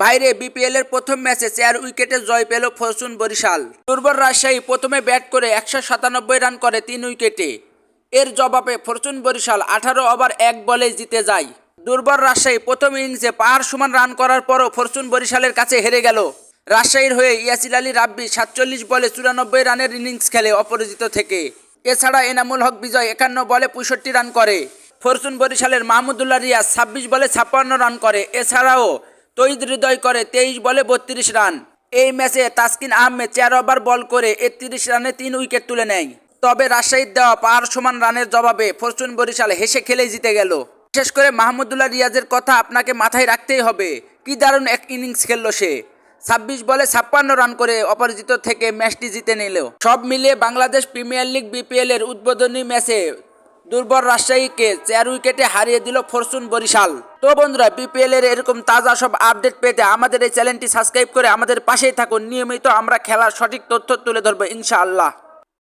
বাইরে বিপিএল এর প্রথম ম্যাচে 4 উইকেটে জয় পেল ফরচুন বরিশাল। দুর্বল রাজশাহী প্রথমে ব্যাট করে 197 রান করে 3 উইকেটে। এর জবাবে ফরচুন বরিশাল 18 ওভার 1 বলে জিতে যায়। দুর্বল রাজশাহী প্রথম ইনিংসে পাহাড় সমান রান করার পরও ফরচুন বরিশালের কাছে হেরে গেল। রাজশাহীর হয়ে ইয়াসির আলী রাব্বি 47 বলে 94 রানের ইনিংস খেলে অপরাজিত থেকে। এছাড়া এনামুল হক বিজয় 51 বলে 65 রান করে। ফরচুন বরিশালের মাহমুদুল্লাহ রিয়াজ 26 বলে 56 রান করে। এছাড়াও তৌহিদ হৃদয় করে 23 বলে 32 রান। এই ম্যাচে তাসকিন আহমেদ 4 ওভার বল করে 31 রানে 3 উইকেট তুলে নেয়। তবে রাজশাহীর দেওয়া পাহাড় সমান রানের জবাবে ফরচুন বরিশাল হেসে খেলে জিতে গেল। বিশেষ করে মাহমুদুল্লাহ রিয়াজের কথা আপনাকে মাথায় রাখতেই হবে। কি দারুণ এক ইনিংস খেললো সে। 26 বলে 56 রান করে অপরাজিত থেকে ম্যাচটি জিতে নিল। সব মিলিয়ে বাংলাদেশ প্রিমিয়ার লিগ বিপিএল এর উদ্বোধনী ম্যাচে দুর্বল রাজশাহীকে 4 উইকেটে হারিয়ে দিল ফরচুন বরিশাল। তো বন্ধুরা, বিপিএল এর এরকম তাজা সব আপডেট পেতে আমাদের এই চ্যানেলটি সাবস্ক্রাইব করে আমাদের পাশেই থাকুন। নিয়মিত আমরা খেলার সঠিক তথ্য তুলে ধরবো ইনশাআল্লাহ।